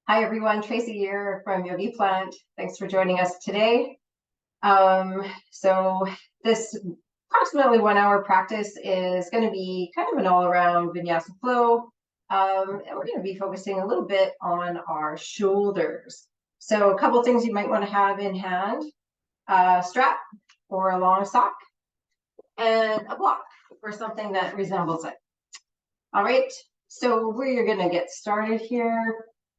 Hi everyone, Tracy here from Yogi Plant. Thanks for joining us today. So this approximately 1 hour practice is going to be kind of an all-around Vinyasa flow. And we're going to be focusing a little bit on our shoulders. So a couple things you might want to have in hand: a strap or a long sock, and a block or something that resembles it. All right, so we're going to get started here.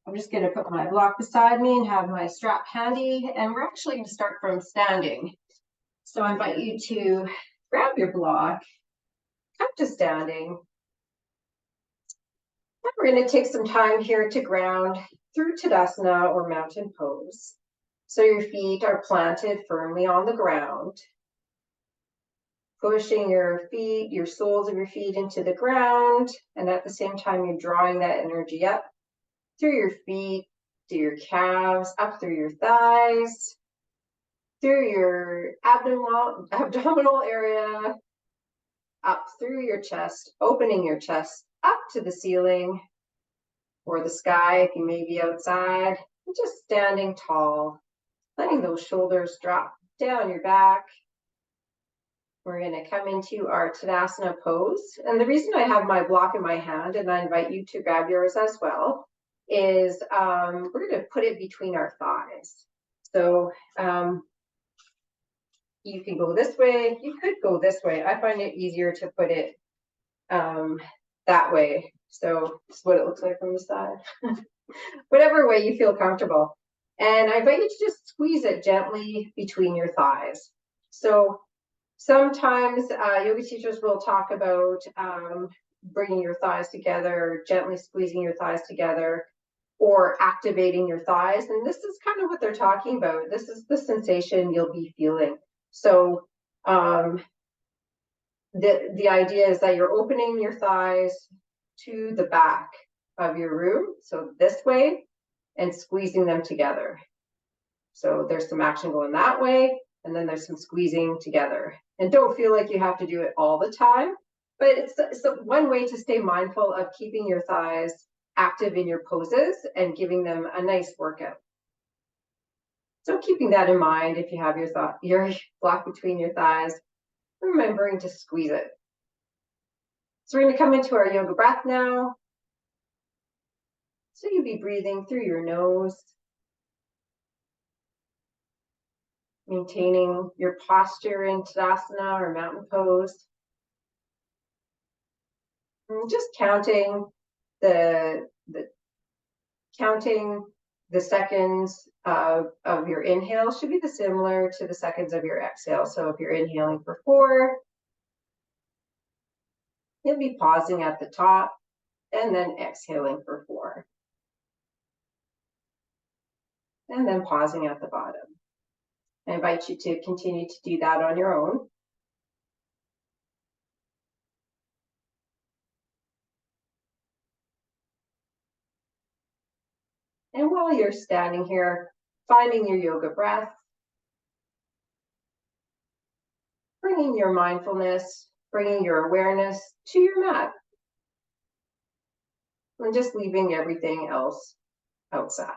I'm just going to put my block beside me and have my strap handy, and we're actually going to start from standing. So I invite you to grab your block, come to standing. And we're going to take some time here to ground through Tadasana or mountain pose. So your feet are planted firmly on the ground, pushing your feet, your soles of your feet into the ground, and at the same time you're drawing that energy up through your feet, to your calves, up through your thighs, through your abdominal area, up through your chest, opening your chest up to the ceiling or the sky if you may be outside, and just standing tall, letting those shoulders drop down your back. We're going to come into our Tadasana pose. And the reason I have my block in my hand, and I invite you to grab yours as well, is we're going to put it between our thighs. So you can go this way, you could go this way. I find it easier to put it that way. So this is what it looks like from the side. Whatever way you feel comfortable. And I invite you to just squeeze it gently between your thighs. So sometimes yoga teachers will talk about bringing your thighs together, gently squeezing your thighs together, or activating your thighs. And this is kind of what they're talking about. This is the sensation you'll be feeling. So the idea is that you're opening your thighs to the back of your room, so this way, and squeezing them together. So there's some action going that way, and then there's some squeezing together. And don't feel like you have to do it all the time, but it's one way to stay mindful of keeping your thighs active in your poses and giving them a nice workout. So keeping that in mind, if you have your block between your thighs, remembering to squeeze it. So we're going to come into our yoga breath now. So you'll be breathing through your nose, maintaining your posture in Tadasana or mountain pose. And just counting the seconds of your inhale should be similar to the seconds of your exhale. So if you're inhaling for 4, you'll be pausing at the top and then exhaling for 4. And then pausing at the bottom. I invite you to continue to do that on your own. And while you're standing here, finding your yoga breath, bringing your mindfulness, bringing your awareness to your mat, and just leaving everything else outside.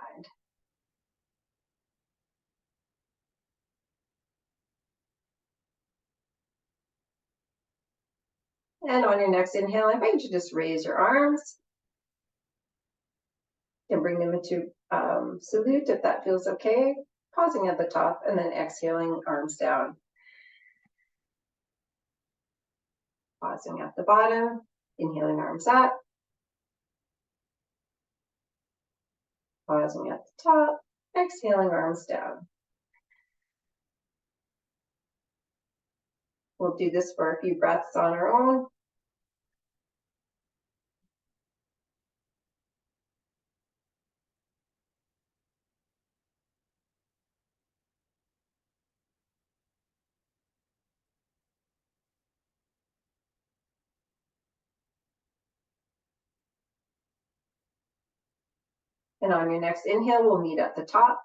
And on your next inhale, I invite you to just raise your arms and bring them into salute if that feels okay. Pausing at the top and then exhaling, arms down. Pausing at the bottom, inhaling, arms up. Pausing at the top, exhaling, arms down. We'll do this for a few breaths on our own. And on your next inhale, we'll meet at the top.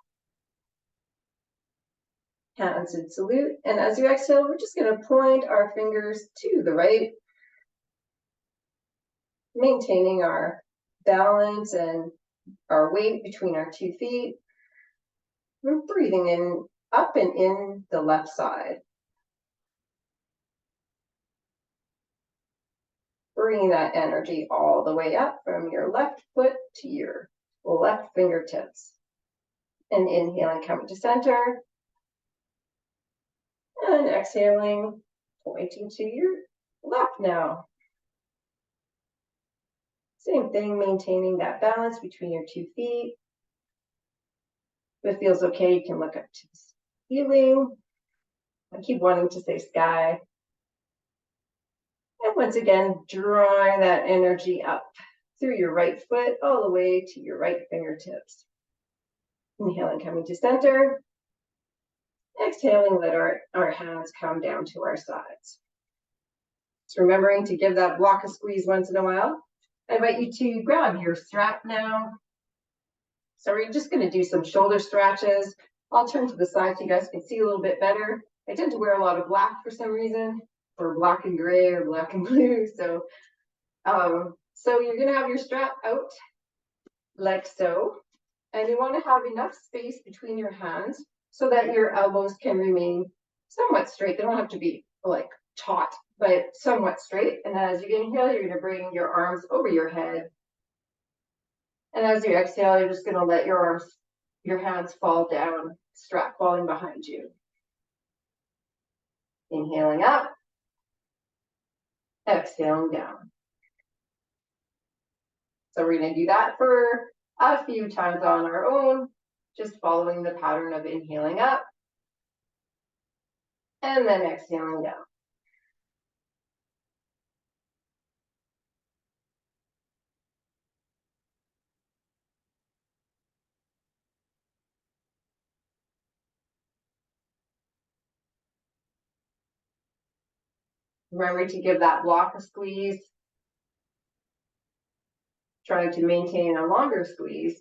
Hands in salute. And as you exhale, we're just going to point our fingers to the right, maintaining our balance and our weight between our 2 feet. We're breathing in, up and in the left side. Bringing that energy all the way up from your left foot to your left fingertips. And inhaling, coming to center. And exhaling, pointing to your left now. Same thing, maintaining that balance between your 2 feet. If it feels okay, you can look up to the ceiling. I keep wanting to say sky. And once again, drawing that energy up through your right foot all the way to your right fingertips. Inhaling, coming to center. Exhaling, let our hands come down to our sides. So remembering to give that block a squeeze once in a while. I invite you to grab your strap now. So we're just going to do some shoulder stretches. I'll turn to the side so you guys can see a little bit better. I tend to wear a lot of black for some reason, or black and gray or black and blue. So you're going to have your strap out like so. And you want to have enough space between your hands so that your elbows can remain somewhat straight. They don't have to be like taut, but somewhat straight. And as you inhale, you're going to bring your arms over your head. And as you exhale, you're just going to let your hands fall down, strap falling behind you. Inhaling up, exhaling down. So we're going to do that for a few times on our own, just following the pattern of inhaling up and then exhaling down. Remember to give that block a squeeze. Trying to maintain a longer squeeze.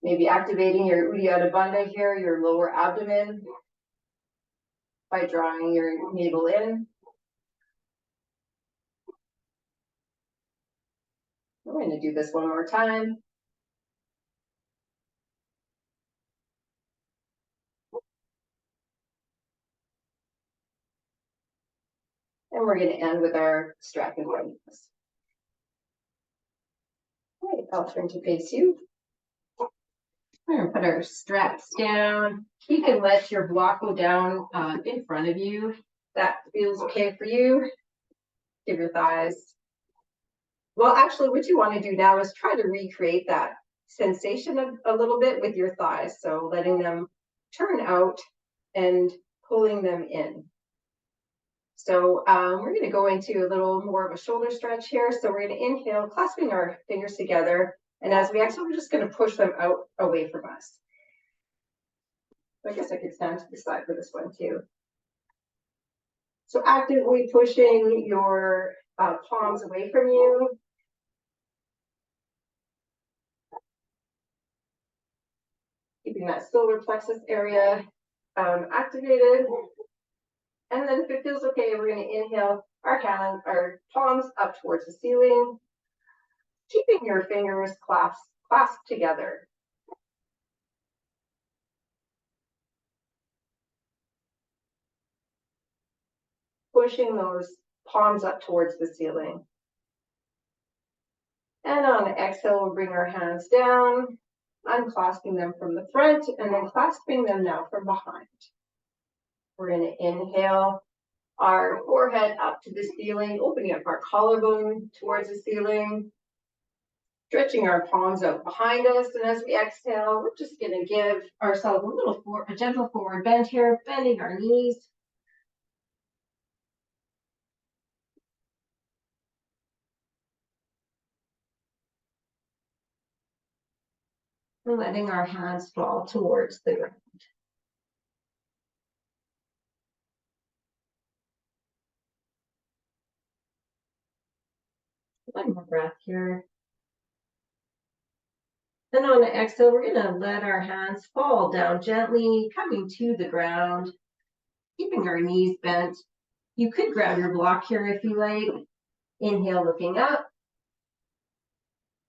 Maybe activating your Uddiyana Bandha here, your lower abdomen, by drawing your navel in. We're going to do this one more time. And we're going to end with our strap and readiness. All right, I'll turn to face you. We're going to put our straps down. You can let your block go down in front of you. That feels okay for you. Give your thighs. Well, actually, what you want to do now is try to recreate that sensation a little bit with your thighs. So letting them turn out and pulling them in. So we're going to go into a little more of a shoulder stretch here. So we're going to inhale, clasping our fingers together. And as we exhale, we're just going to push them out away from us. So I guess I could stand to the side for this one too. So actively pushing your palms away from you. Keeping that solar plexus area activated. And then if it feels okay, we're going to inhale our palms up towards the ceiling, keeping your fingers clasped together. Pushing those palms up towards the ceiling. And on the exhale, we'll bring our hands down, unclasping them from the front, and then clasping them now from behind. We're going to inhale our forehead up to the ceiling, opening up our collarbone towards the ceiling, stretching our palms out behind us. And as we exhale, we're just going to give ourselves a gentle forward bend here, bending our knees. And letting our hands fall towards the ground. One more breath here. Then on the exhale, we're going to let our hands fall down gently, coming to the ground, keeping our knees bent. You could grab your block here if you like. Inhale, looking up.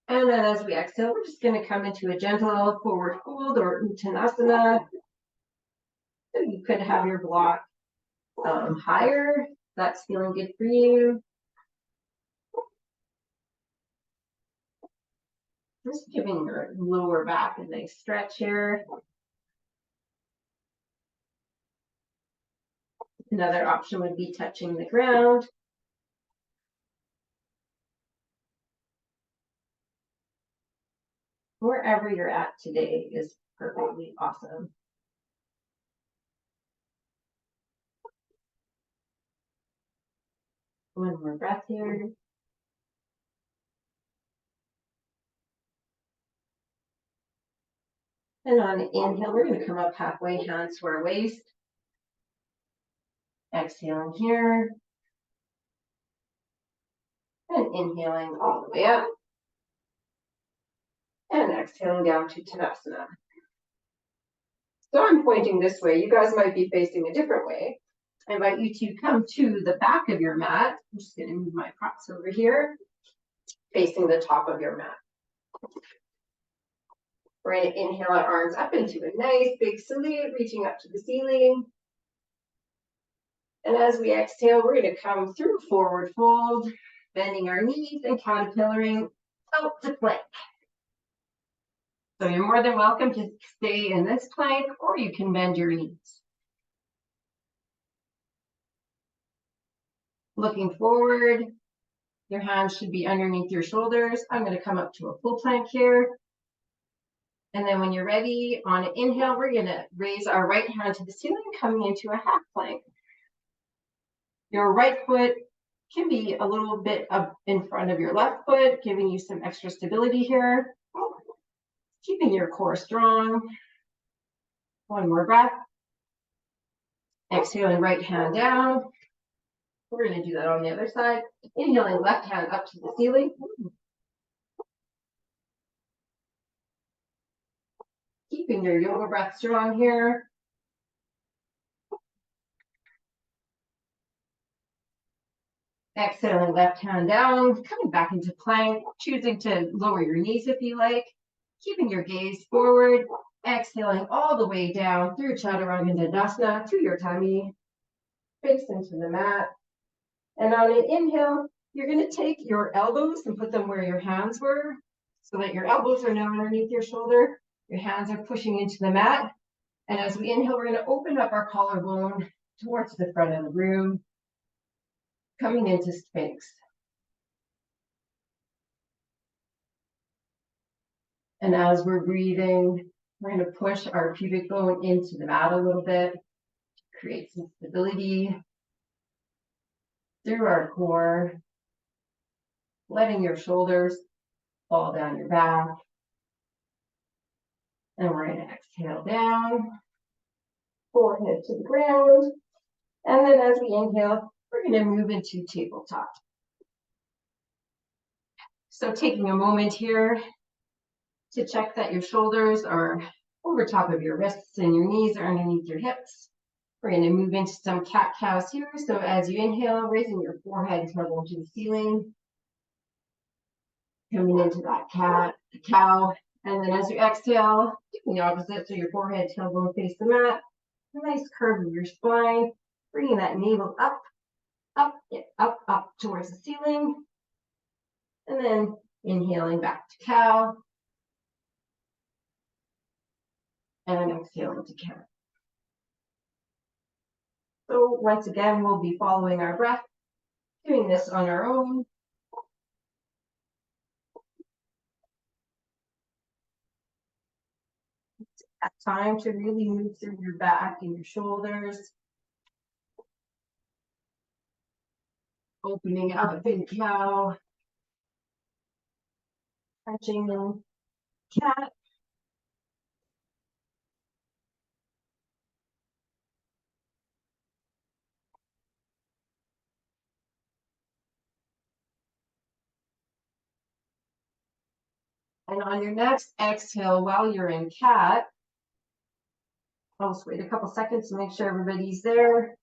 And then as we exhale, we're just going to come into a gentle forward fold or Uttanasana. So you could have your block higher. That's feeling good for you. Just giving your lower back a nice stretch here. Another option would be touching the ground. Wherever you're at today is perfectly awesome. One more breath here. And on the inhale, we're going to come up halfway, hands to our waist. Exhaling here. And inhaling all the way up. And exhaling down to Tadasana. So I'm pointing this way. You guys might be facing a different way. I invite you to come to the back of your mat. I'm just going to move my props over here, facing the top of your mat. We're going to inhale our arms up into a nice big salute, reaching up to the ceiling. And as we exhale, we're going to come through forward fold, bending our knees and caterpillaring out to plank. So you're more than welcome to stay in this plank, or you can bend your knees. Looking forward, your hands should be underneath your shoulders. I'm going to come up to a full plank here. And then when you're ready, on an inhale, we're going to raise our right hand to the ceiling, coming into a half plank. Your right foot can be a little bit up in front of your left foot, giving you some extra stability here. Keeping your core strong. One more breath. Exhaling, right hand down. We're going to do that on the other side. Inhaling, left hand up to the ceiling. Keeping your yoga breath strong here. Exhaling, left hand down, coming back into plank, choosing to lower your knees if you like. Keeping your gaze forward. Exhaling all the way down through Chaturanga Dandasana to your tummy. Face into the mat. And on an inhale, you're going to take your elbows and put them where your hands were, so that your elbows are now underneath your shoulder. Your hands are pushing into the mat. And as we inhale, we're going to open up our collarbone towards the front of the room, coming into Sphinx. And as we're breathing, we're going to push our pubic bone into the mat a little bit, to create some stability through our core, letting your shoulders fall down your back. And we're going to exhale down, forehead to the ground. And then as we inhale, we're going to move into tabletop. So taking a moment here to check that your shoulders are over top of your wrists and your knees are underneath your hips. We're going to move into some cat-cows here. So as you inhale, raising your forehead level to the ceiling, coming into that cow. And then as you exhale, doing the opposite, so your forehead, tailbone face the mat. A nice curve of your spine, bringing that navel up, up towards the ceiling. And then inhaling back to cow. And exhaling to cat. So once again, we'll be following our breath, doing this on our own. It's time to really move through your back and your shoulders. Opening up in cow. Stretching in cat. And on your next exhale, while you're in cat, I'll just wait a couple seconds to make sure everybody's there.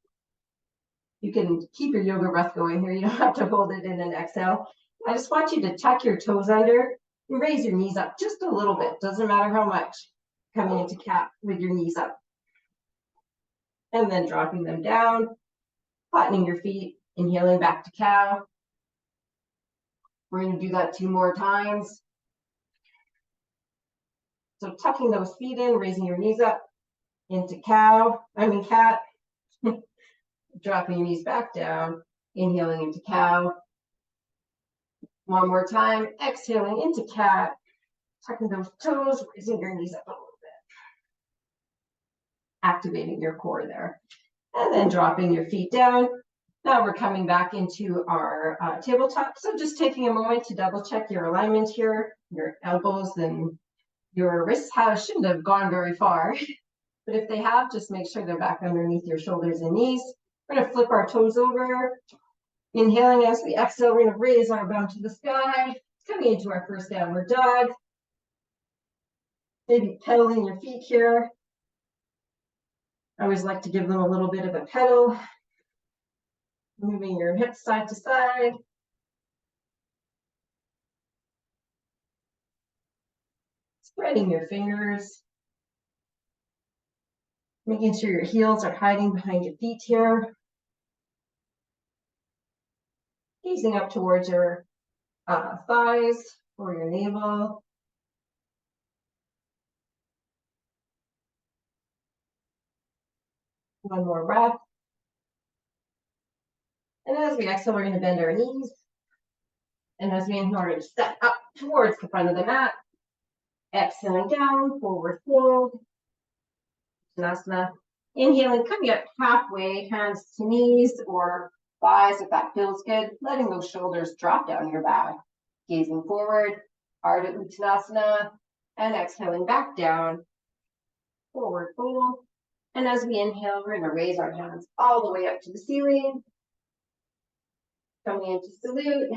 You can keep your yoga breath going here. You don't have to hold it in an exhale. I just want you to tuck your toes under and raise your knees up just a little bit. Doesn't matter how much. Coming into cat with your knees up. And then dropping them down, flattening your feet, inhaling back to cow. We're going to do that 2 more times. So tucking those feet in, raising your knees up into cat. Dropping your knees back down, inhaling into cow. 1 more time, exhaling into cat, tucking those toes, raising your knees up a little bit. Activating your core there. And then dropping your feet down. Now we're coming back into our tabletop. So just taking a moment to double check your alignment here. Your elbows and your wrists shouldn't have gone very far. But if they have, just make sure they're back underneath your shoulders and knees. We're going to flip our toes over. Inhaling as we exhale, we're going to raise our bum to the sky. Coming into our first downward dog. Maybe pedaling your feet here. I always like to give them a little bit of a pedal. Moving your hips side to side. Spreading your fingers. Making sure your heels are hiding behind your feet here. Gazing up towards your thighs or your navel. One more breath. And as we exhale, we're going to bend our knees. And as we inhale, we're going to step up towards the front of the mat. Exhaling down, forward fold. Vinyasa. Inhaling, coming up halfway, hands to knees or thighs if that feels good. Letting those shoulders drop down your back. Gazing forward, Ardha Uttanasana. And exhaling back down, forward fold. And as we inhale, we're going to raise our hands all the way up to the ceiling. Coming into salute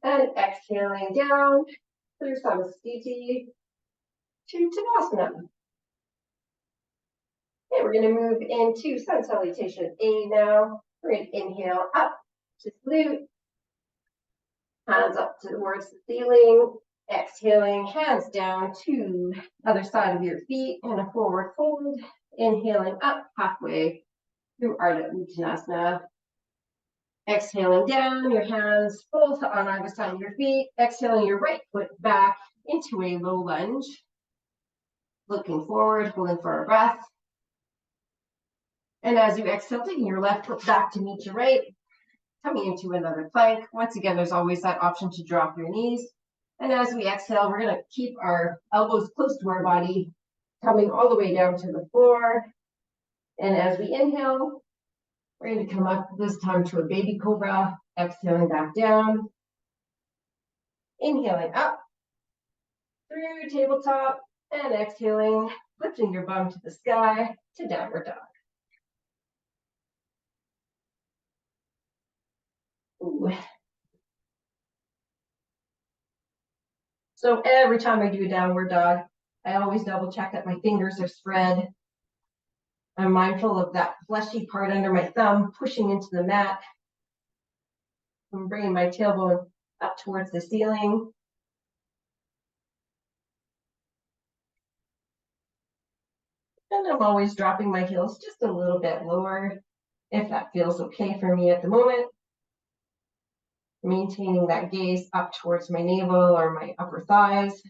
and exhaling down through Samasthiti to Tadasana. Okay, we're going to move into Sun Salutation A now. We're going to inhale up to salute. Hands up towards the ceiling. Exhaling, hands down to other side of your feet in a forward fold. Inhaling up halfway through Ardha Uttanasana. Exhaling down, your hands both on either side of your feet. Exhaling your right foot back into a low lunge. Looking forward, holding for a breath. And as you exhale, taking your left foot back to meet your right. Coming into another plank. Once again, there's always that option to drop your knees. And as we exhale, we're going to keep our elbows close to our body, coming all the way down to the floor. And as we inhale, we're going to come up this time to a baby cobra, exhaling back down. Inhaling up through tabletop and exhaling, lifting your bum to the sky to downward dog. Ooh. So every time I do a downward dog, I always double check that my fingers are spread. I'm mindful of that fleshy part under my thumb pushing into the mat. I'm bringing my tailbone up towards the ceiling. And I'm always dropping my heels just a little bit lower if that feels okay for me at the moment. Maintaining that gaze up towards my navel or my upper thighs.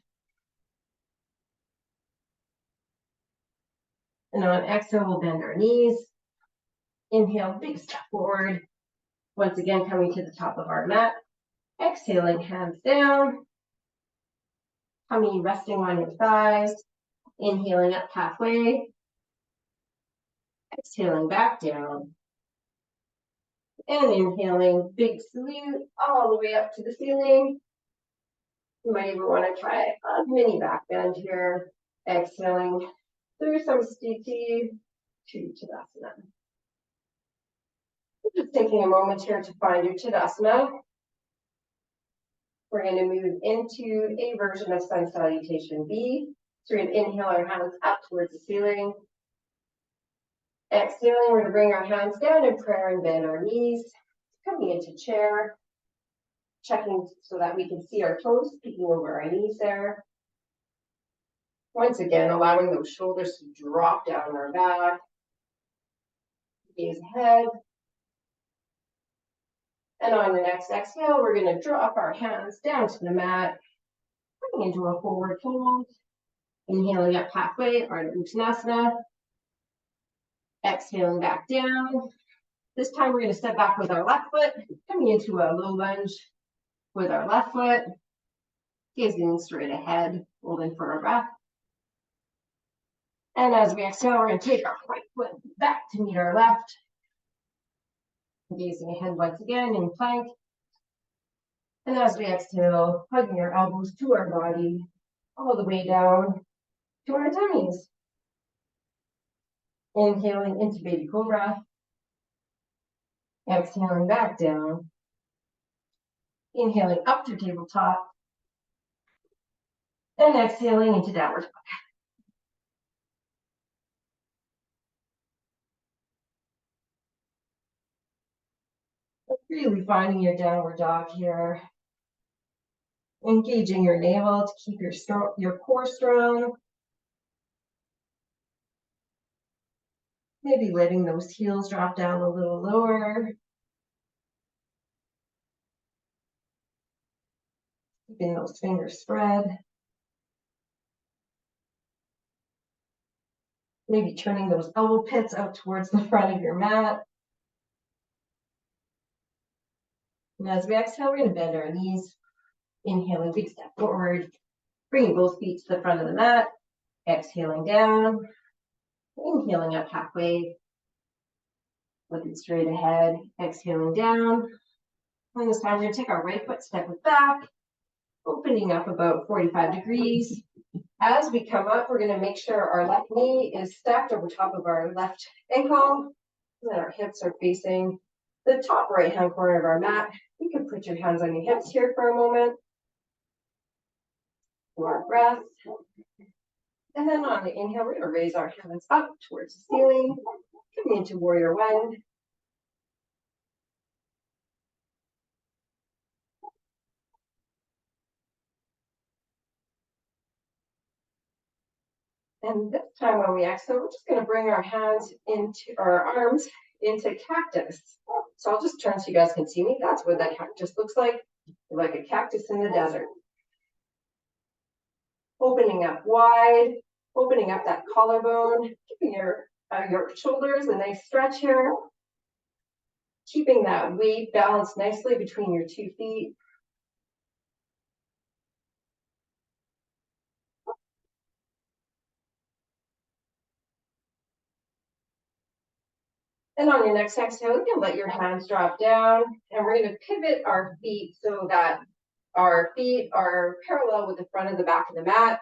And on exhale, we'll bend our knees. Inhale, big step forward. Once again, coming to the top of our mat. Exhaling, hands down. Tummy resting on your thighs. Inhaling up halfway. Exhaling back down. And inhaling, big salute all the way up to the ceiling. You might even want to try a mini back bend here. Exhaling through Samasthiti to Tadasana. Just taking a moment here to find your Tadasana. We're going to move into a version of Sun Salutation B. So we're going to inhale our hands up towards the ceiling. Exhaling, we're going to bring our hands down in prayer and bend our knees, coming into chair, checking so that we can see our toes peeking over our knees there. Once again, allowing those shoulders to drop down our back, gaze ahead. And on the next exhale, we're going to drop our hands down to the mat, coming into a forward fold. Inhaling up halfway, our Uttanasana. Exhaling back down. This time we're going to step back with our left foot, coming into a low lunge with our left foot, gazing straight ahead, holding for our breath. And as we exhale, we're going to take our right foot back to meet our left, gazing ahead once again in plank. And as we exhale, hugging our elbows to our body, all the way down to our tummies. Inhaling into baby cobra. Exhaling back down. Inhaling up to tabletop. And exhaling into downward dog. Really finding your downward dog here. Engaging your navel to keep your core strong. Maybe letting those heels drop down a little lower. Keeping those fingers spread. Maybe turning those elbow pits out towards the front of your mat. And as we exhale, we're going to bend our knees. Inhaling, big step forward. Bringing both feet to the front of the mat. Exhaling down. Inhaling up halfway. Looking straight ahead. Exhaling down. And this time we're going to take our right foot, step it back. Opening up about 45 degrees. As we come up, we're going to make sure our left knee is stacked over top of our left ankle. And then our hips are facing the top right-hand corner of our mat. You can put your hands on your hips here for a moment. More breath. And then on the inhale, we're going to raise our hands up towards the ceiling. Coming into warrior one. And this time when we exhale, we're just going to bring our hands into our arms into cactus. So I'll just turn so you guys can see me. That's what that cactus looks like a cactus in the desert. Opening up wide, opening up that collarbone, giving your shoulders a nice stretch here. Keeping that weight balanced nicely between your 2 feet. And on your next exhale, you can let your hands drop down, and we're going to pivot our feet so that our feet are parallel with the front and the back of the mat.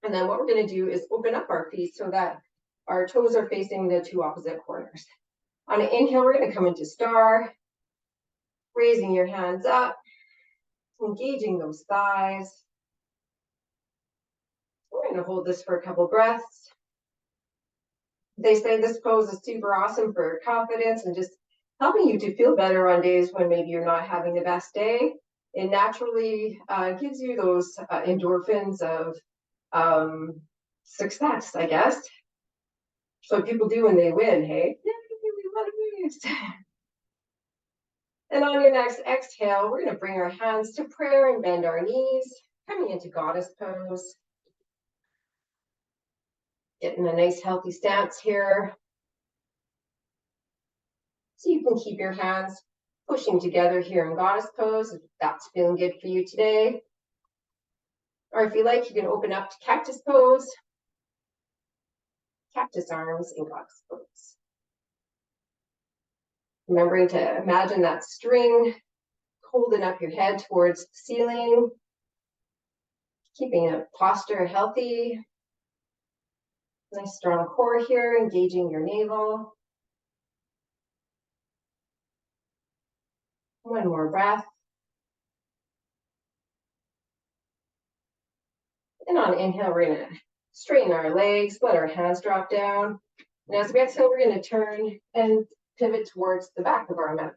And then what we're going to do is open up our feet so that our toes are facing the 2 opposite corners. On an inhale, we're going to come into star, raising your hands up, engaging those thighs. We're going to hold this for a couple breaths. They say this pose is super awesome for confidence and just helping you to feel better on days when maybe you're not having the best day. It naturally gives you those endorphins of success, I guess. So people do when they win, hey? And on your next exhale, we're going to bring our hands to prayer and bend our knees, coming into goddess pose. Getting a nice healthy stance here. So you can keep your hands pushing together here in goddess pose if that's feeling good for you today. Or if you like, you can open up to cactus pose, cactus arms in goddess pose. Remembering to imagine that string holding up your head towards the ceiling, keeping a posture healthy. Nice strong core here, engaging your navel. One more breath. And on inhale, we're going to straighten our legs, let our hands drop down. And as we exhale, we're going to turn and pivot towards the back of our mat.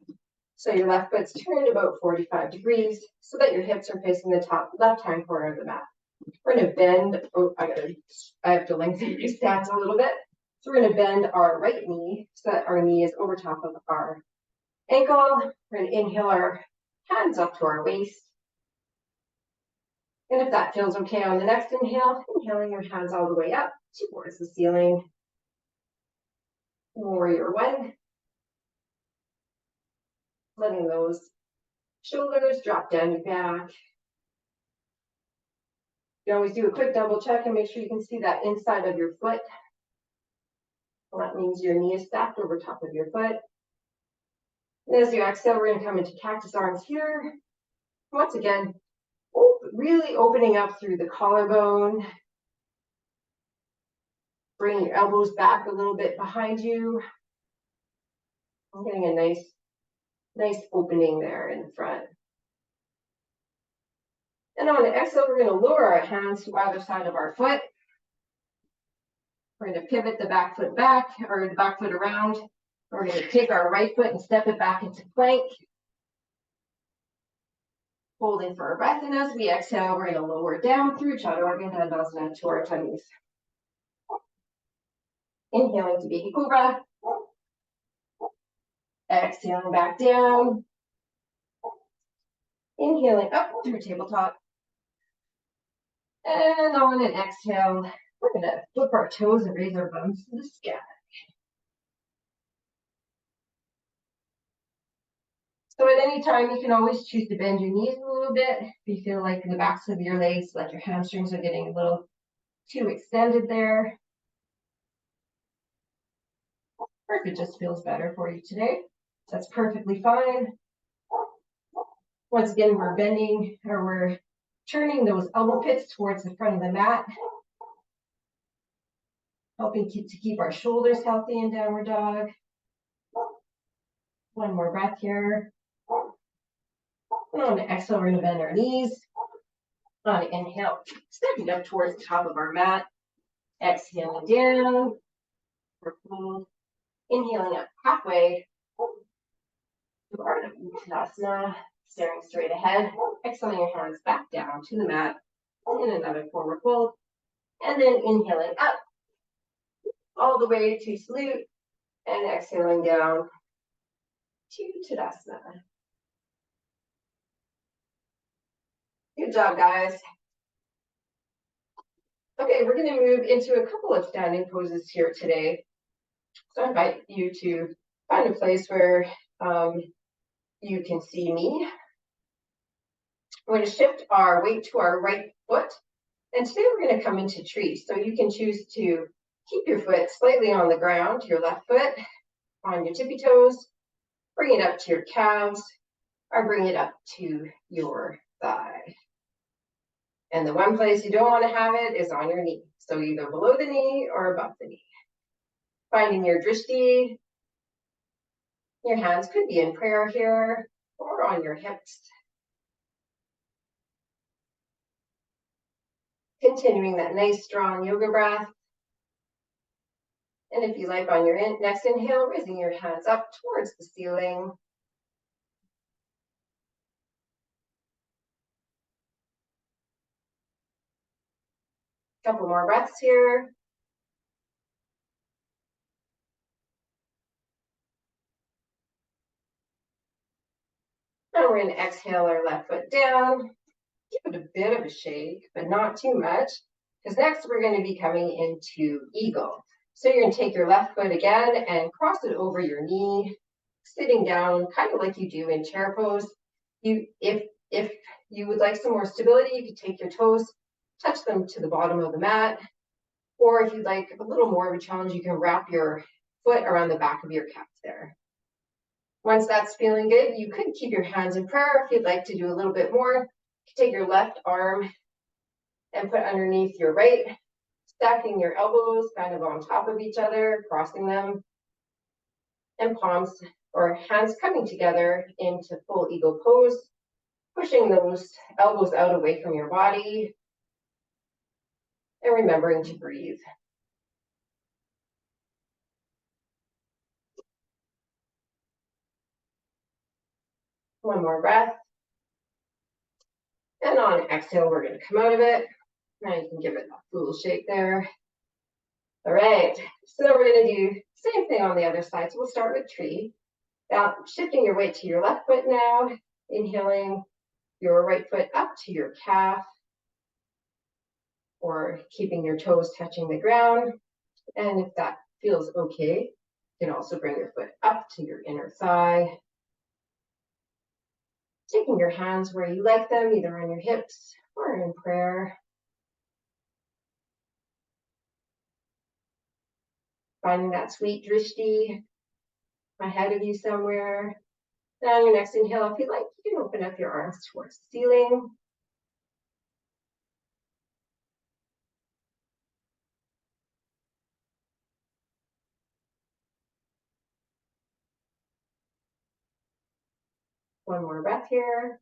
So your left foot's turned about 45 degrees so that your hips are facing the top left-hand corner of the mat. We're going to bend, I have to lengthen your stance a little bit. So we're going to bend our right knee so that our knee is over top of our ankle. We're going to inhale our hands up to our waist. And if that feels okay on the next inhale, inhaling your hands all the way up towards the ceiling. Warrior one. Letting those shoulders drop down your back. You always do a quick double check and make sure you can see that inside of your foot. Well, that means your knee is stacked over top of your foot. And as you exhale, we're going to come into cactus arms here. Once again, really opening up through the collarbone. Bring your elbows back a little bit behind you. I'm getting a nice opening there in the front. And on the exhale, we're going to lower our hands to either side of our foot. We're going to pivot the back foot back, or the back foot around. We're going to take our right foot and step it back into plank. Holding for our breath, and as we exhale, we're going to lower down through Chaturanga Dandasana to our tummies. Inhaling to Baby Cobra. Exhaling back down. Inhaling up through tabletop. And on an exhale, we're going to flip our toes and raise our bums to the sky. So at any time, you can always choose to bend your knees a little bit. If you feel like the backs of your legs, like your hamstrings are getting a little too extended there. Or if it just feels better for you today, that's perfectly fine. Once again, we're bending, or we're turning those elbow pits towards the front of the mat, helping to keep our shoulders healthy in downward dog. One more breath here. And on the exhale, we're going to bend our knees. On the inhale, stepping up towards the top of our mat. Exhaling down. Inhaling up halfway to Ardha Uttanasana, staring straight ahead. Exhaling your hands back down to the mat in another forward fold. And then inhaling up all the way to salute and exhaling down to Tadasana. Good job, guys. Okay, we're going to move into a couple of standing poses here today. So I invite you to find a place where you can see me. We're going to shift our weight to our right foot. And today we're going to come into tree. So you can choose to keep your foot slightly on the ground, your left foot on your tippy toes, bring it up to your calves, or bring it up to your thigh. And the one place you don't want to have it is on your knee. So either below the knee or above the knee. Finding your drishti. Your hands could be in prayer here or on your hips. Continuing that nice strong yoga breath. And if you like, on your next inhale, raising your hands up towards the ceiling. Couple more breaths here. And we're going to exhale our left foot down. Give it a bit of a shake, but not too much. Because next we're going to be coming into eagle. So you're going to take your left foot again and cross it over your knee, sitting down, kind of like you do in chair pose. If you would like some more stability, you could take your toes, touch them to the bottom of the mat. Or if you'd like a little more of a challenge, you can wrap your foot around the back of your calf there. Once that's feeling good, you could keep your hands in prayer. If you'd like to do a little bit more, you can take your left arm and put underneath your right, stacking your elbows kind of on top of each other, crossing them, and palms or hands coming together into full eagle pose, pushing those elbows out away from your body, and remembering to breathe. One more breath. And on exhale, we're going to come out of it. Now you can give it a little shake there. All right, so now we're going to do the same thing on the other side. So we'll start with tree. Now, shifting your weight to your left foot now, inhaling your right foot up to your calf, or keeping your toes touching the ground. And if that feels okay, you can also bring your foot up to your inner thigh. Taking your hands where you like them, either on your hips or in prayer. Finding that sweet drishti ahead of you somewhere. Now on your next inhale, if you like, you can open up your arms towards the ceiling. One more breath here.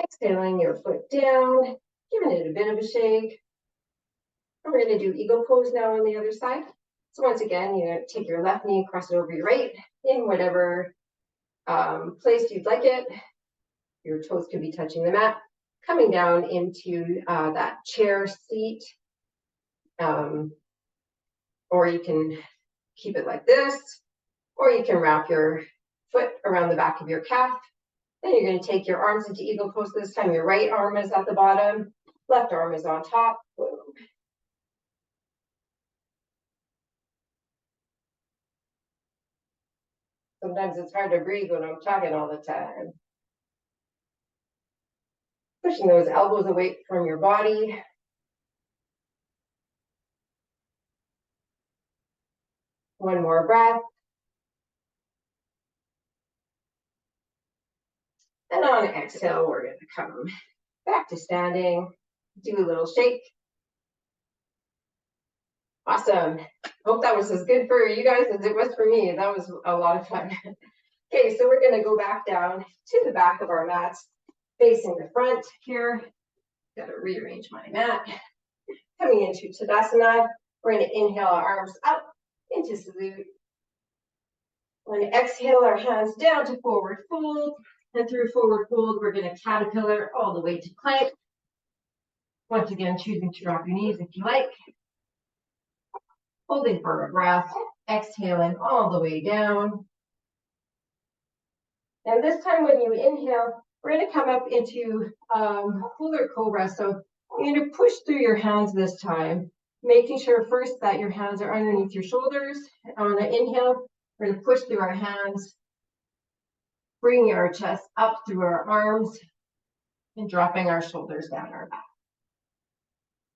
Exhaling your foot down, giving it a bit of a shake. And we're going to do eagle pose now on the other side. So once again, you take your left knee, cross it over your right in whatever place you'd like it. Your toes can be touching the mat. Coming down into that chair seat. Or you can keep it like this. Or you can wrap your foot around the back of your calf. Then you're going to take your arms into eagle pose. This time your right arm is at the bottom. Left arm is on top. Boom. Sometimes it's hard to breathe when I'm talking all the time. Pushing those elbows away from your body. One more breath. And on exhale, we're going to come back to standing. Do a little shake. Awesome. Hope that was as good for you guys as it was for me. That was a lot of fun. Okay, so we're going to go back down to the back of our mats, facing the front here. Got to rearrange my mat. Coming into Tadasana, we're going to inhale our arms up into salute. We're going to exhale our hands down to forward fold. And through forward fold, we're going to caterpillar all the way to plank. Once again, choosing to drop your knees if you like. Holding for a breath, exhaling all the way down. And this time when you inhale, we're going to come up into polar cobra. So you're going to push through your hands this time, making sure first that your hands are underneath your shoulders. On the inhale, we're going to push through our hands, bringing our chest up through our arms, and dropping our shoulders down our back.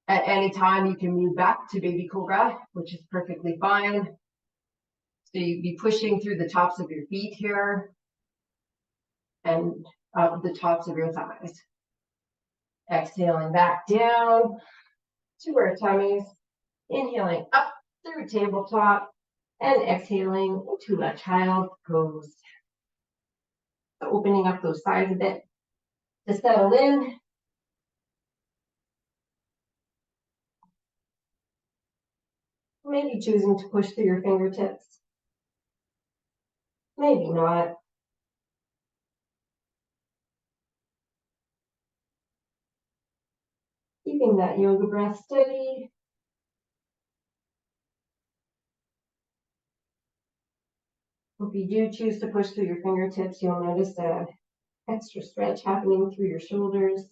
At any time, you can move back to baby cobra, which is perfectly fine. So you'd be pushing through the tops of your feet here and up the tops of your thighs. Exhaling back down to our tummies. Inhaling up through tabletop and exhaling into a child pose. So opening up those sides a bit to settle in. Maybe choosing to push through your fingertips. Maybe not. Keeping that yoga breath steady. If you do choose to push through your fingertips, you'll notice an extra stretch happening through your shoulders.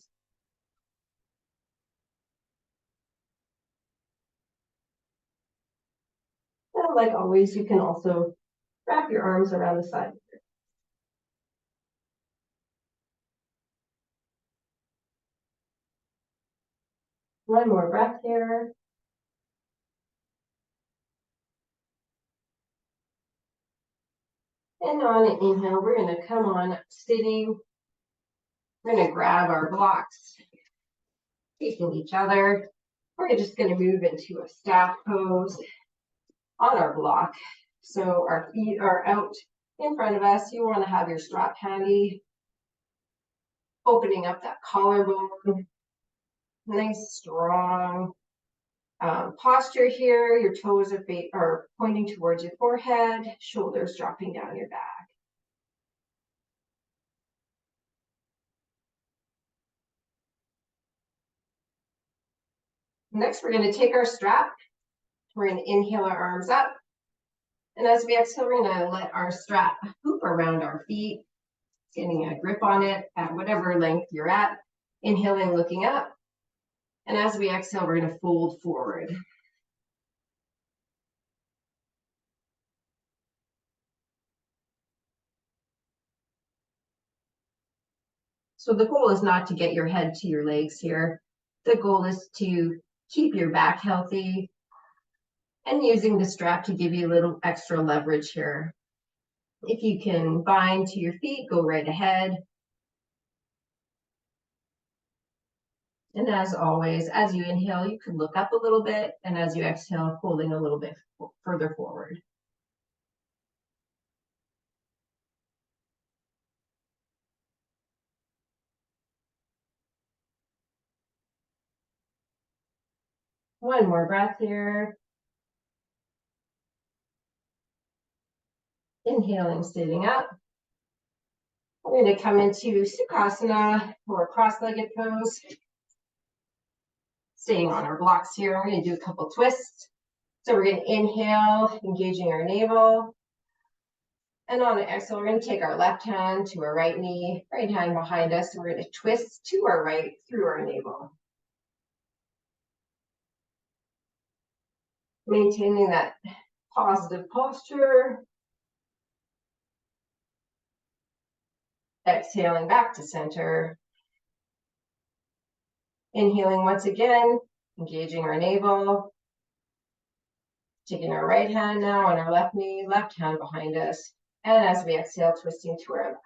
And like always, you can also wrap your arms around the side. One more breath here. And on an inhale, we're going to come on sitting. We're going to grab our blocks, facing each other. We're just going to move into a staff pose on our block. So our feet are out in front of us. You want to have your strap handy, opening up that collarbone. Nice, strong posture here. Your toes are pointing towards your forehead, shoulders dropping down your back. Next, we're going to take our strap. We're going to inhale our arms up. And as we exhale, we're going to let our strap hoop around our feet, getting a grip on it at whatever length you're at. Inhaling, looking up. And as we exhale, we're going to fold forward. So the goal is not to get your head to your legs here. The goal is to keep your back healthy and using the strap to give you a little extra leverage here. If you can bind to your feet, go right ahead. And as always, as you inhale, you can look up a little bit, and as you exhale, folding a little bit further forward. One more breath here. Inhaling, sitting up. We're going to come into Sukhasana, or cross-legged pose. Staying on our blocks here, we're going to do a couple twists. So we're going to inhale, engaging our navel. And on the exhale, we're going to take our left hand to our right knee, right hand behind us. So we're going to twist to our right through our navel. Maintaining that positive posture. Exhaling back to center. Inhaling once again, engaging our navel. Taking our right hand now on our left knee, left hand behind us. And as we exhale, twisting to our left.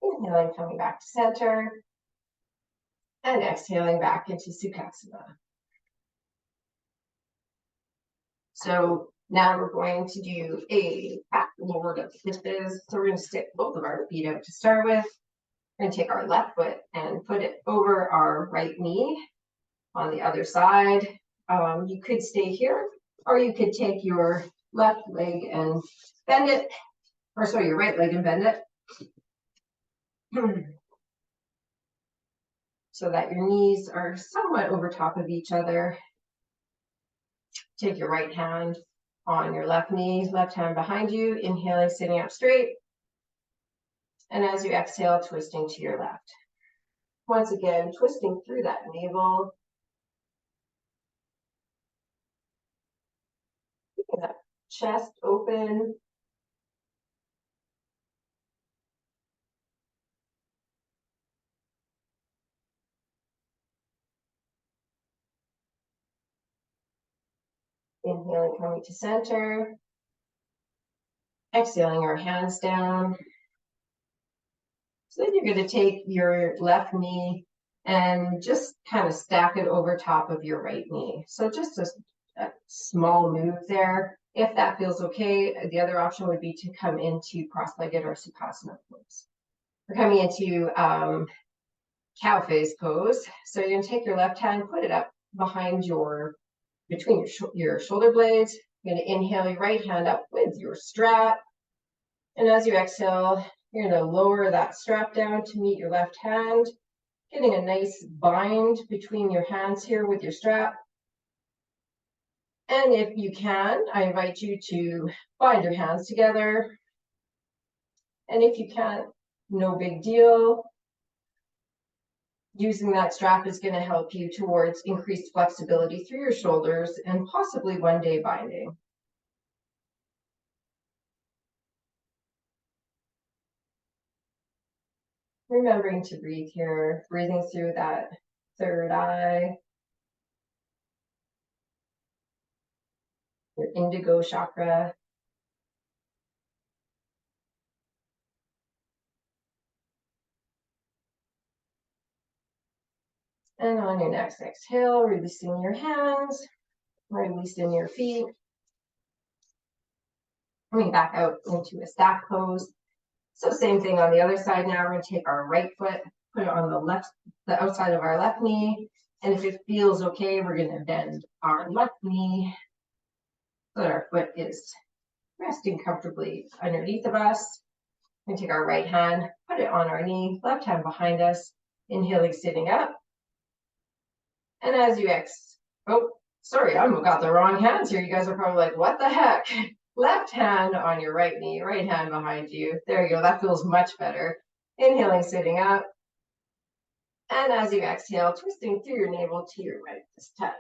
Inhaling, coming back to center. And exhaling back into Sukhasana. So now we're going to do a back lower of pitches. So we're going to stick both of our feet out to start with. We're going to take our left foot and put it over our right knee on the other side. You could stay here, or you could take your left leg and bend it, or sorry, your right leg and bend it. So that your knees are somewhat over top of each other. Take your right hand on your left knee, left hand behind you, inhaling, sitting up straight. And as you exhale, twisting to your left. Once again, twisting through that navel. Keeping that chest open. Inhaling, coming to center. Exhaling our hands down. So then you're going to take your left knee and just kind of stack it over top of your right knee. So just a small move there. If that feels okay, the other option would be to come into cross-legged or Sukhasana pose. We're coming into cow face pose. So you're going to take your left hand, put it up behind between your shoulder blades. You're going to inhale your right hand up with your strap. And as you exhale, you're going to lower that strap down to meet your left hand, getting a nice bind between your hands here with your strap. And if you can, I invite you to bind your hands together. And if you can't, no big deal. Using that strap is going to help you towards increased flexibility through your shoulders and possibly one day binding. Remembering to breathe here, breathing through that third eye, your indigo chakra. And on your next exhale, releasing your hands, releasing your feet. Coming back out into a stack pose. So same thing on the other side now. We're going to take our right foot, put it on the outside of our left knee, And if it feels okay, we're going to bend our left knee so that our foot is resting comfortably underneath of us. And take our right hand, put it on our knee, left hand behind us, inhaling, sitting up. And as you oh, sorry, I've got the wrong hands here. You guys are probably like, what the heck? Left hand on your right knee, right hand behind you. There you go, that feels much better. Inhaling, sitting up. And as you exhale, twisting through your navel to your right this time.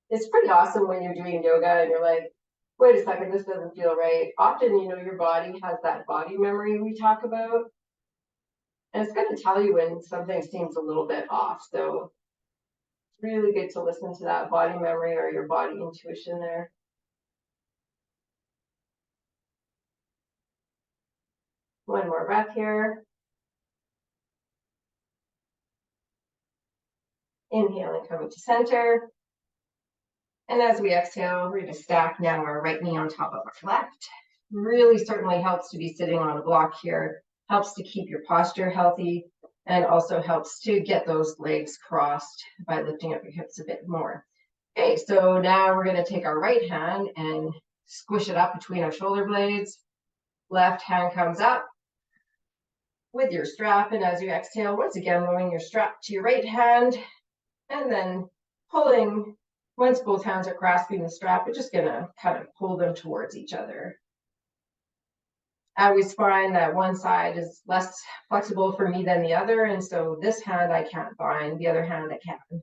It's pretty awesome when you're doing yoga and you're like, wait a second, this doesn't feel right. Often, your body has that body memory we talk about. And it's going to tell you when something seems a little bit off. So it's really good to listen to that body memory or your body intuition there. One more breath here. Inhaling, coming to center. And as we exhale, we're going to stack now our right knee on top of our left. Really certainly helps to be sitting on a block here. Helps to keep your posture healthy and also helps to get those legs crossed by lifting up your hips a bit more. Okay, so now we're going to take our right hand and squish it up between our shoulder blades. Left hand comes up with your strap, and as you exhale, once again, lowering your strap to your right hand, and then pulling. Once both hands are grasping the strap, we're just going to kind of pull them towards each other. I always find that one side is less flexible for me than the other, and so this hand I can't bind, the other hand I can.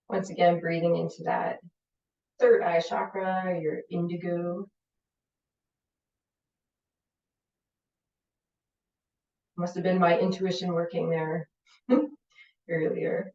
Once again, breathing into that third eye chakra, your indigo. Must have been my intuition working there earlier.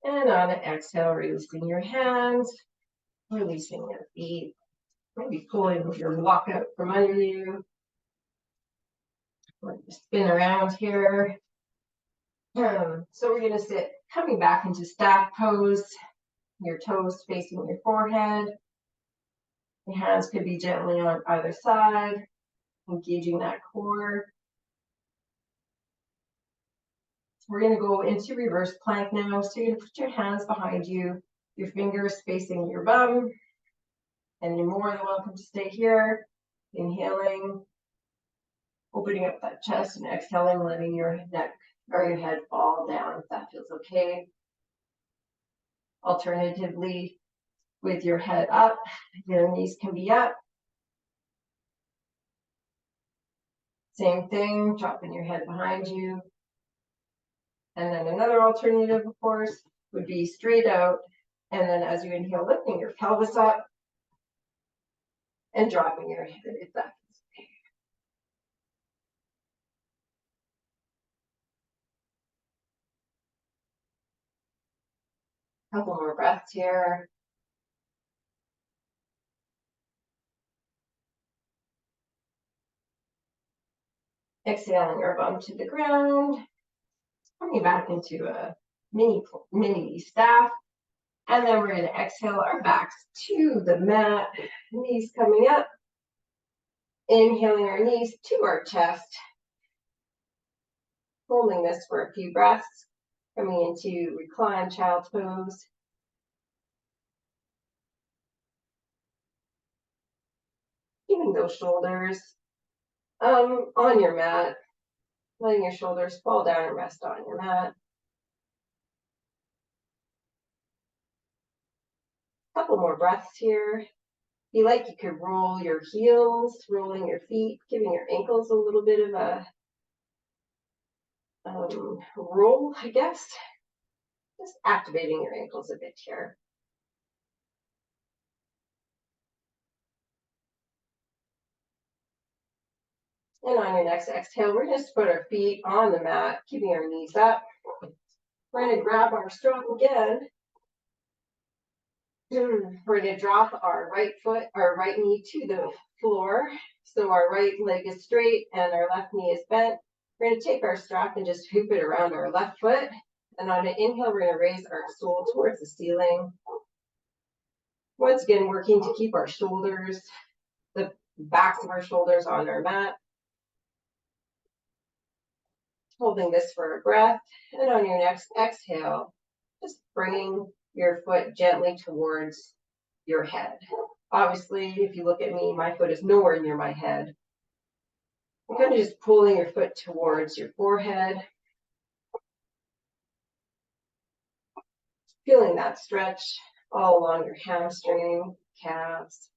And on an exhale, releasing your hands, releasing your feet, maybe pulling your block out from under you. We're going to spin around here. So we're going to sit coming back into staff pose, your toes facing your forehead. Your hands could be gently on either side, engaging that core. We're going to go into reverse plank now. So you're going to put your hands behind you, your fingers facing your bum, and you're more than welcome to stay here. Inhaling, opening up that chest, and exhaling, letting your neck or your head fall down if that feels okay. Alternatively, with your head up, your knees can be up. Same thing, dropping your head behind you. And then another alternative, of course, would be straight out. And then as you inhale, lifting your pelvis up and dropping your head if that feels okay. Couple more breaths here. Exhaling your bum to the ground. Coming back into a mini staff. And then we're going to exhale our backs to the mat, knees coming up. Inhaling our knees to our chest. Holding this for a few breaths. Coming into reclined child's pose. Keeping those shoulders on your mat. Letting your shoulders fall down and rest on your mat. Couple more breaths here. If you like, you could roll your heels, rolling your feet, giving your ankles a little bit of a roll, I guess. Just activating your ankles a bit here. And on your next exhale, we're going to put our feet on the mat, keeping our knees up. We're going to grab our strap again. We're going to drop our right foot, our right knee to the floor. So our right leg is straight and our left knee is bent. We're going to take our strap and just hoop it around our left foot. And on an inhale, we're going to raise our sole towards the ceiling. Once again, working to keep our shoulders, the backs of our shoulders on our mat. Holding this for a breath. And on your next exhale, just bringing your foot gently towards your head. Obviously, if you look at me, my foot is nowhere near my head. You're kind of just pulling your foot towards your forehead. Feeling that stretch all along your hamstring, calves.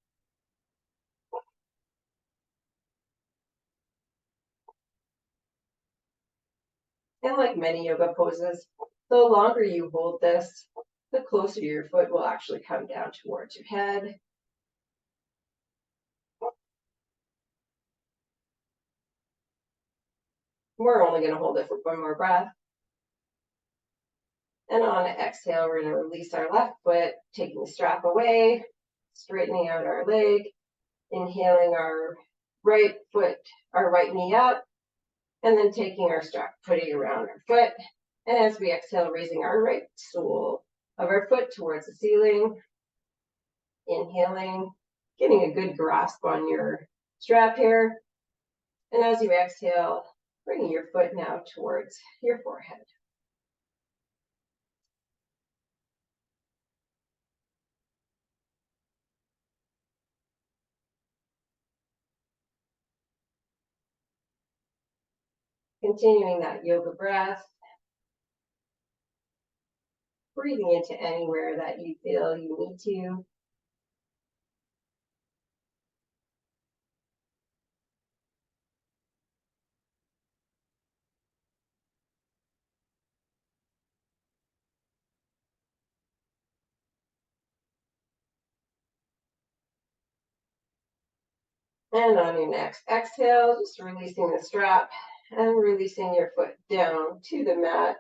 And like many yoga poses, the longer you hold this, the closer your foot will actually come down towards your head. We're only going to hold it for one more breath. And on an exhale, we're going to release our left foot, taking the strap away, straightening out our leg, inhaling our right foot, our right knee up, and then taking our strap, putting it around our foot. And as we exhale, raising our right sole of our foot towards the ceiling, inhaling, getting a good grasp on your strap here. And as you exhale, bringing your foot now towards your forehead. Continuing that yoga breath. Breathing into anywhere that you feel you need to. And on your next exhale, just releasing the strap and releasing your foot down to the mat.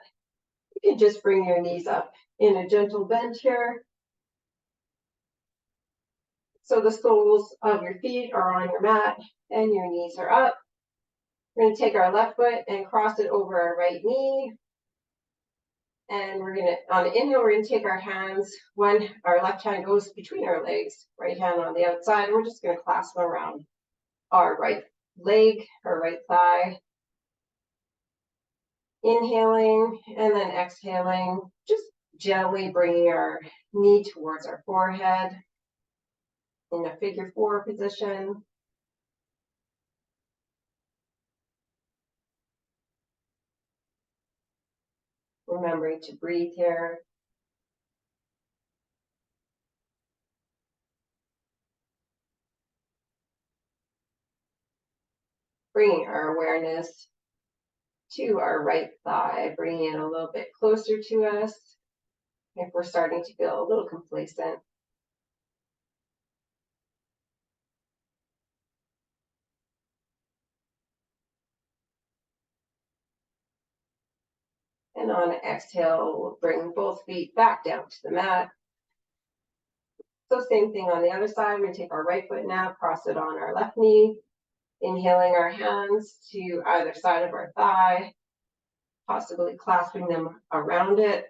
You can just bring your knees up in a gentle bend here. So the soles of your feet are on your mat and your knees are up. We're going to take our left foot and cross it over our right knee. And we're going to, on the inhale, we're going to take our hands, when our left hand goes between our legs, right hand on the outside, we're just going to clasp them around our right leg, our right thigh. Inhaling and then exhaling, just gently bringing our knee towards our forehead in a figure 4 position. Remembering to breathe here. Bringing our awareness to our right thigh, bringing it a little bit closer to us if we're starting to feel a little complacent. And on an exhale, we'll bring both feet back down to the mat. So same thing on the other side. We're going to take our right foot now, cross it on our left knee, inhaling our hands to either side of our thigh, possibly clasping them around it.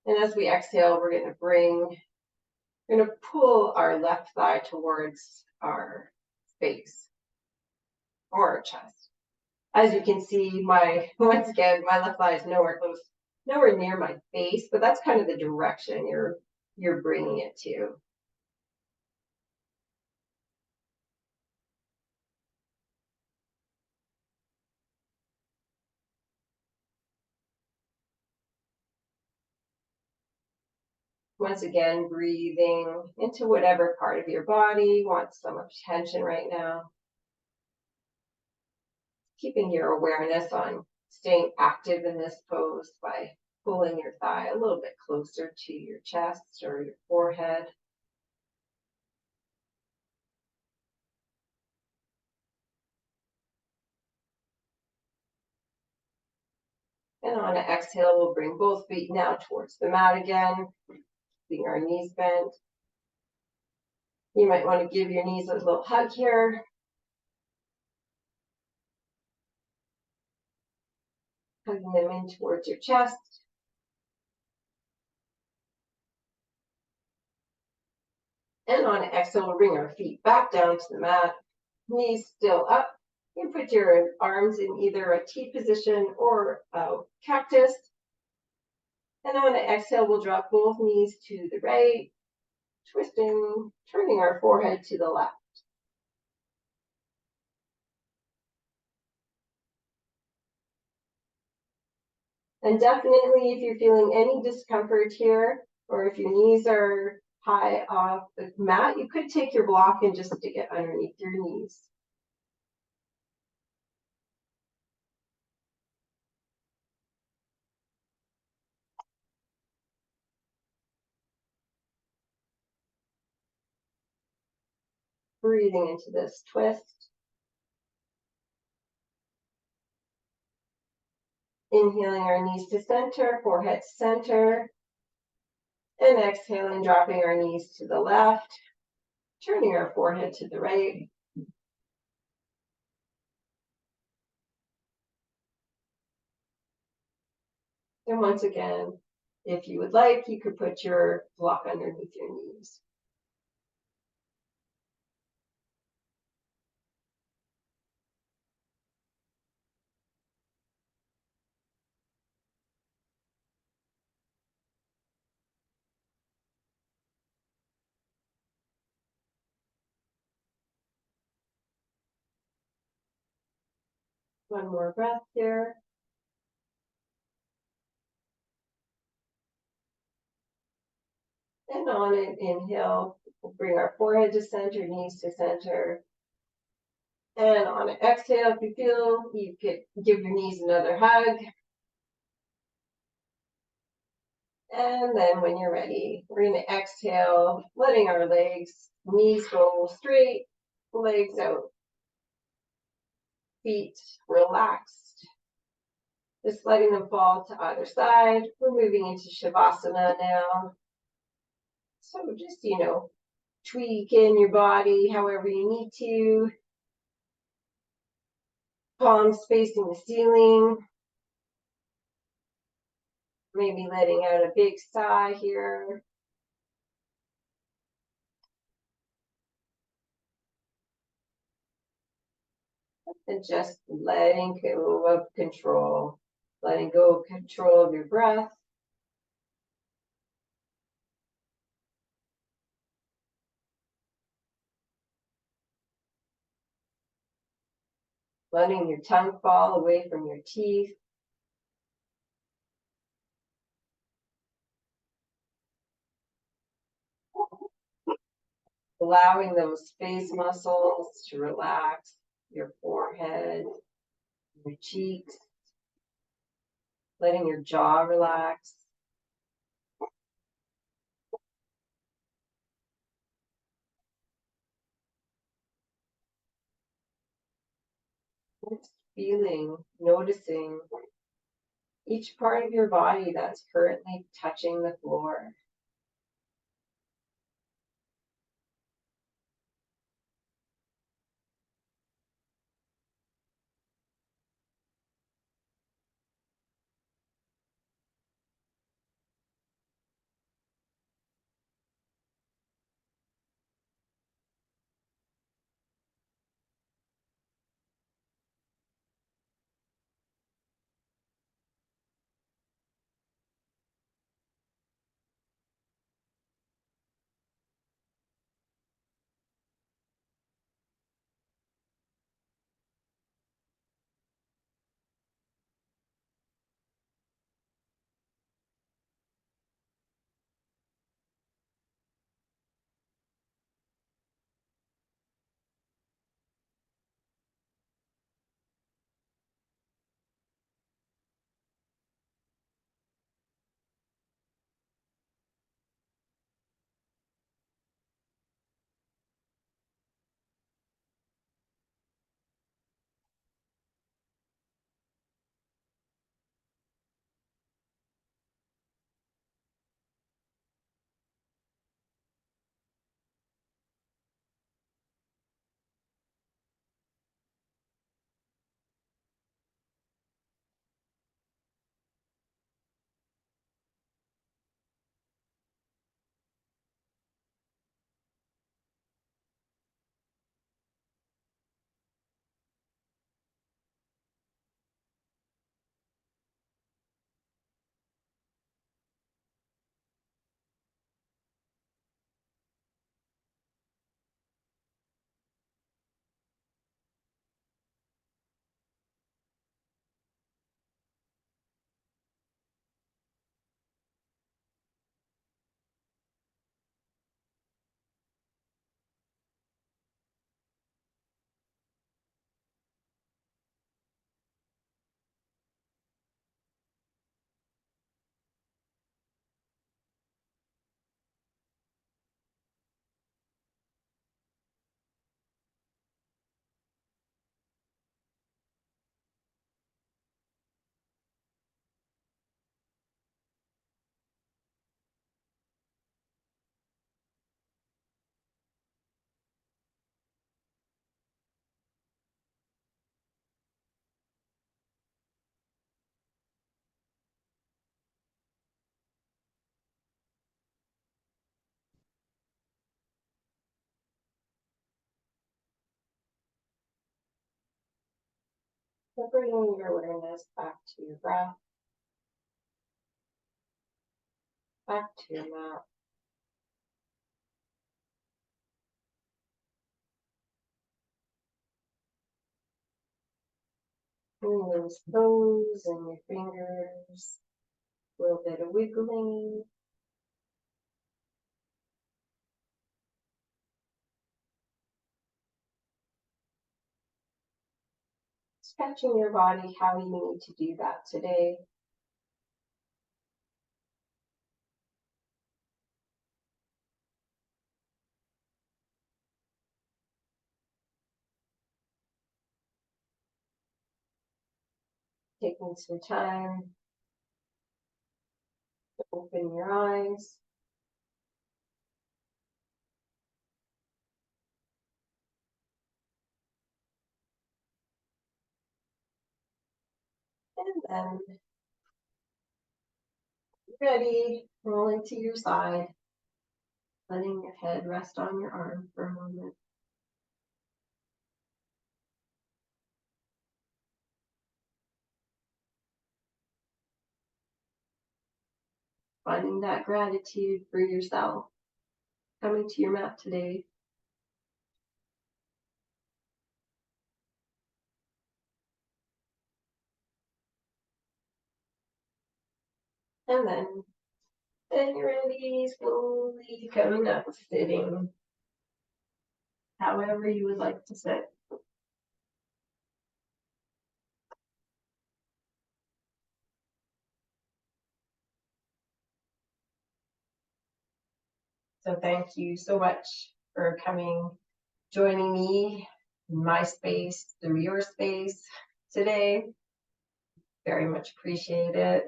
And as we exhale, we're going to pull our left thigh towards our face or our chest. As you can see, once again, my left thigh is nowhere near my face, but that's kind of the direction you're bringing it to. Once again, breathing into whatever part of your body wants some attention right now. Keeping your awareness on staying active in this pose by pulling your thigh a little bit closer to your chest or your forehead. And on an exhale, we'll bring both feet now towards the mat again, keeping our knees bent. You might want to give your knees a little hug here. Hugging them in towards your chest. And on an exhale, we'll bring our feet back down to the mat, knees still up. You put your arms in either a T position or a cactus. And on an exhale, we'll drop both knees to the right, twisting, turning our forehead to the left. And definitely, if you're feeling any discomfort here, or if your knees are high off the mat, you could take your block and just stick it underneath your knees. Breathing into this twist. Inhaling our knees to center, forehead center. And exhaling, dropping our knees to the left, turning our forehead to the right. And once again, if you would like, you could put your block underneath your knees. One more breath here. And on an inhale, we'll bring our forehead to center, knees to center. And on an exhale, if you feel, you could give your knees another hug. And then when you're ready, we're going to exhale, letting our legs, knees go straight, legs out, feet relaxed. Just letting them fall to either side. We're moving into Shavasana now. So just, tweak in your body however you need to. Palms facing the ceiling. Maybe letting out a big sigh here. And just letting go of control. Letting go of control of your breath. Letting your tongue fall away from your teeth. Allowing those face muscles to relax, your forehead, your cheeks, letting your jaw relax. Just feeling, noticing each part of your body that's currently touching the floor. So bringing your awareness back to your breath, back to your mat. Bring those toes and your fingers, a little bit of wiggling. Stretching your body how you need to do that today. Taking some time to open your eyes. And then, ready, rolling to your side, letting your head rest on your arm for a moment. Finding that gratitude for yourself coming to your mat today. And then you're ready, slowly coming up, sitting however you would like to sit. So thank you so much for coming, joining me in my space through your space today. Very much appreciate it.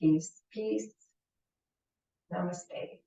Peace, peace. Namaste.